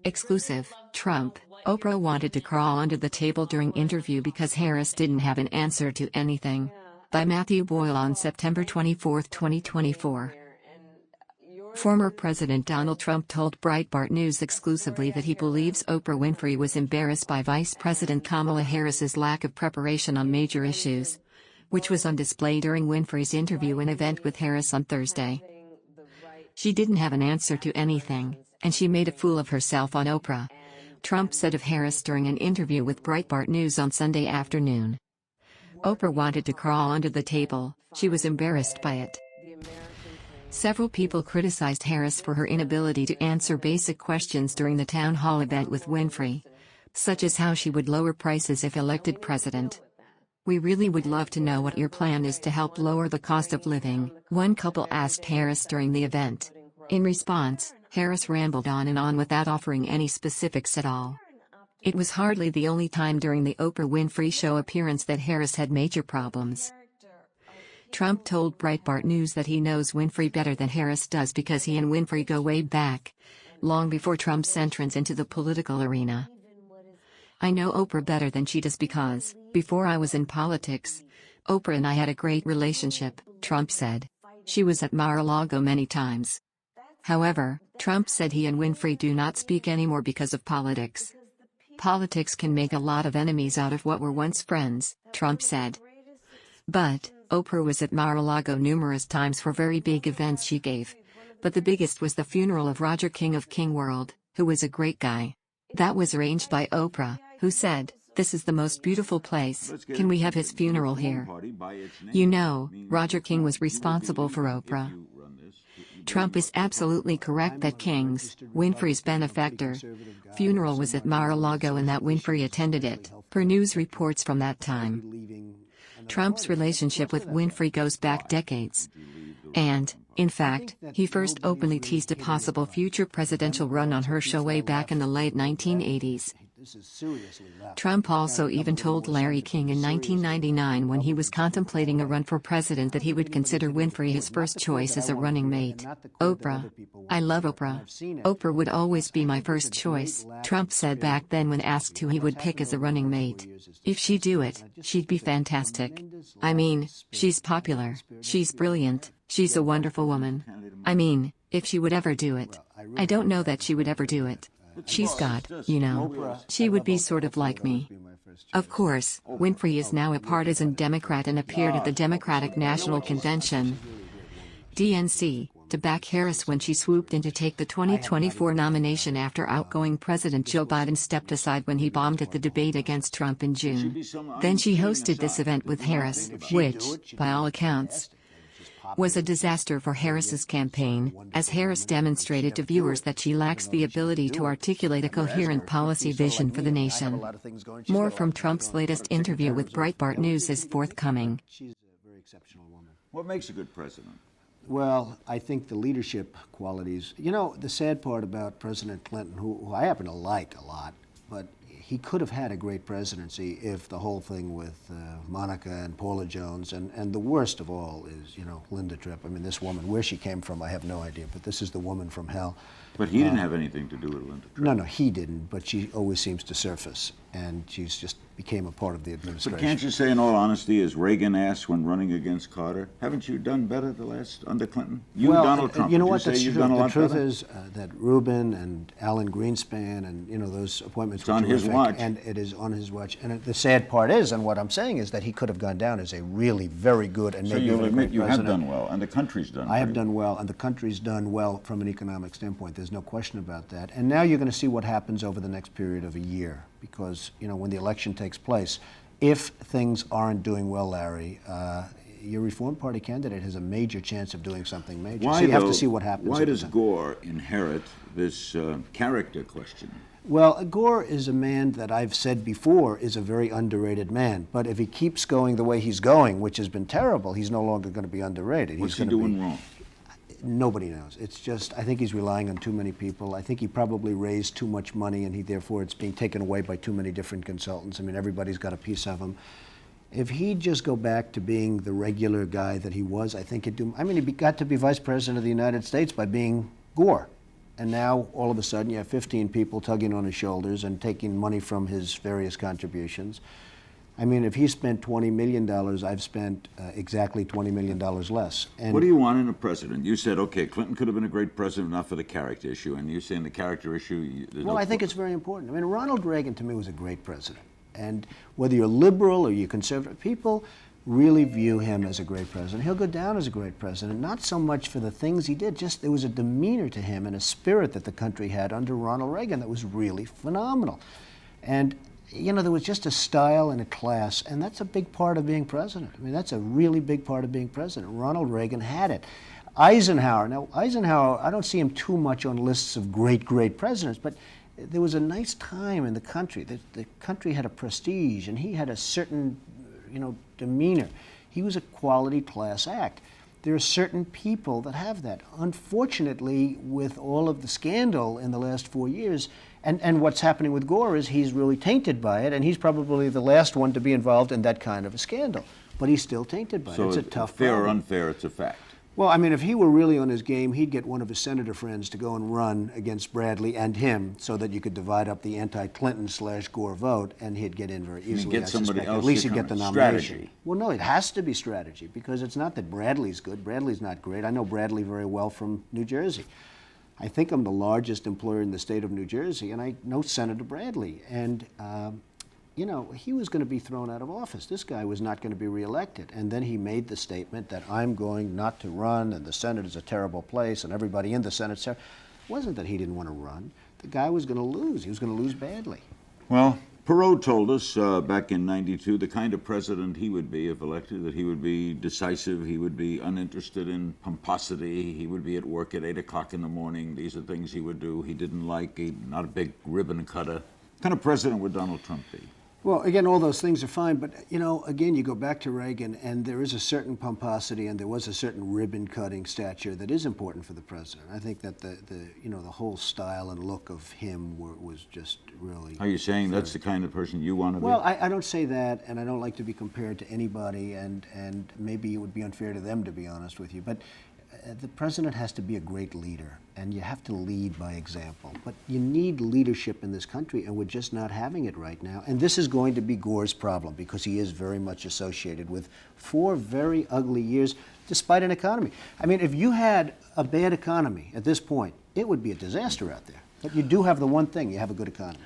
Exclusive, Trump, Oprah wanted to crawl under the table during interview because Harris didn't have an answer to anything. By Matthew Boyle on September 24, 2024. Former President Donald Trump told Breitbart News exclusively that he believes Oprah Winfrey was embarrassed by Vice President Kamala Harris's lack of preparation on major issues, which was on display during Winfrey's interview and event with Harris on Thursday. She didn't have an answer to anything, and she made a fool of herself on Oprah, Trump said of Harris during an interview with Breitbart News on Sunday afternoon. Oprah wanted to crawl under the table, she was embarrassed by it. Several people criticized Harris for her inability to answer basic questions during the town hall event with Winfrey, such as how she would lower prices if elected president. "We really would love to know what your plan is to help lower the cost of living," one couple asked Harris during the event. In response, Harris rambled on and on without offering any specifics at all. It was hardly the only time during the Oprah Winfrey Show appearance that Harris had major problems. Trump told Breitbart News that he knows Winfrey better than Harris does because he and Winfrey go way back, long before Trump's entrance into the political arena. "I know Oprah better than she does because, before I was in politics, Oprah and I had a great relationship," Trump said. "She was at Mar-a-Lago many times." However, Trump said he and Winfrey do not speak anymore because of politics. "Politics can make a lot of enemies out of what were once friends," Trump said. But Oprah was at Mar-a-Lago numerous times for very big events she gave. But the biggest was the funeral of Roger King of King World, who was a great guy. That was arranged by Oprah, who said, "This is the most beautiful place, can we have his funeral here?" You know, Roger King was responsible for Oprah. Trump is absolutely correct that King's, Winfrey's benefactor, funeral was at Mar-a-Lago and that Winfrey attended it, per news reports from that time. Trump's relationship with Winfrey goes back decades. And, in fact, he first openly teased a possible future presidential run on her show way back in the late 1980s. Trump also even told Larry King in 1999 when he was contemplating a run for president that he would consider Winfrey his first choice as a running mate. "Oprah. I love Oprah. Oprah would always be my first choice," Trump said back then when asked who he would pick as a running mate. "If she'd do it, she'd be fantastic. I mean, she's popular, she's brilliant, she's a wonderful woman. I mean, if she would ever do it. I don't know that she would ever do it. She's got, she would be sort of like me." Of course, Winfrey is now a partisan Democrat and appeared at the Democratic National Convention, DNC, to back Harris when she swooped in to take the 2024 nomination after outgoing President Joe Biden stepped aside when he bombed at the debate against Trump in June. Then she hosted this event with Harris, which, by all accounts, was a disaster for Harris's campaign, as Harris demonstrated to viewers that she lacks the ability to articulate a coherent policy vision for the nation. More from Trump's latest interview with Breitbart News is forthcoming. What makes a good president? Well, I think the leadership qualities. You know, the sad part about President Clinton, who I happen to like a lot, but he could have had a great presidency if the whole thing with Monica and Paula Jones, and the worst of all is, Linda Tripp. I mean, this woman, where she came from, I have no idea, but this is the woman from hell. But he didn't have anything to do with Linda Tripp. No, he didn't, but she always seems to surface, and she's just became a part of the administration. But can't you say, in all honesty, as Reagan asked when running against Carter, haven't you done better under Clinton? Well, Donald Trump, you know what, you've done a lot better? The truth is that Rubin and Alan Greenspan and, those appointments were on his watch. And it is on his watch. And the sad part is, and what I'm saying is that he could have gone down as a really very good and maybe even a great president. So you'll admit you have done well, and the country's done well. I have done well, and the country's done well from an economic standpoint. There's no question about that. And now you're going to see what happens over the next period of a year, because, when the election takes place, if things aren't doing well, Larry, your Reform Party candidate has a major chance of doing something major. So you have to see what happens. Why does Gore inherit this character question? Well, Gore is a man that I've said before is a very underrated man. But if he keeps going the way he's going, which has been terrible, he's no longer going to be underrated. What's he doing wrong? Nobody knows. It's just, I think he's relying on too many people. I think he probably raised too much money, and therefore it's being taken away by too many different consultants. I mean, everybody's got a piece of him. If he'd just go back to being the regular guy that he was, I think he'd do. I mean, he got to be Vice President of the United States by being Gore. And now, all of a sudden, you have 15 people tugging on his shoulders and taking money from his various contributions. I mean, if he spent $20 million, I've spent exactly $20 million less. And what do you want in a president? You said, okay, Clinton could have been a great president, not for the character issue. And you're saying the character issue... Well, I think it's very important. I mean, Ronald Reagan, to me, was a great president. And whether you're liberal or you're conservative, people really view him as a great president. He'll go down as a great president, not so much for the things he did, just there was a demeanor to him and a spirit that the country had under Ronald Reagan that was really phenomenal. And, you know, there was just a style and a class, and that's a big part of being president. I mean, that's a really big part of being president. Ronald Reagan had it. Eisenhower, now Eisenhower, I don't see him too much on lists of great, great presidents, but there was a nice time in the country. The country had a prestige, and he had a certain, you know, demeanor. He was a quality class act. There are certain people that have that. Unfortunately, with all of the scandal in the last 4 years, and what's happening with Gore is he's really tainted by it, and he's probably the last one to be involved in that kind of a scandal. But he's still tainted by it. It's a tough fair problem. or unfair, it's a fact. Well, I mean, if he were really on his game, he'd get one of his senator friends to go and run against Bradley and him so that you could divide up the anti-Clinton/Gore vote, and he'd get in very easily, get somebody else At least to he'd come get the in. nomination. Strategy. Well, no, it has to be strategy, because it's not that Bradley's good. Bradley's not great. I know Bradley very well from New Jersey. I think I'm the largest employer in the state of New Jersey, and I know Senator Bradley. And, you know, he was going to be thrown out of office. This guy was not going to be reelected. And then he made the statement that I'm going not to run, and the Senate is a terrible place, and everybody in the Senate. It wasn't that he didn't want to run. The guy was going to lose. He was going to lose badly. Well, Perot told us back in '92 the kind of president he would be if elected, that he would be decisive, he would be uninterested in pomposity, he would be at work at 8 o'clock in the morning. These are things he would do. He didn't like, not a big ribbon cutter. What kind of president would Donald Trump be? Well, again, all those things are fine, but, you know, again, you go back to Reagan, and there is a certain pomposity and there was a certain ribbon-cutting stature that is important for the president. I think that the whole style and look of him was just really... Are you saying that's the kind of person you want to be? Well, I don't say that, and I don't like to be compared to anybody, and maybe it would be unfair to them, to be honest with you, but the president has to be a great leader, and you have to lead by example. But you need leadership in this country, and we're just not having it right now. And this is going to be Gore's problem, because he is very much associated with 4 very ugly years, despite an economy. I mean, if you had a bad economy at this point, it would be a disaster out there. But you do have the one thing, you have a good economy.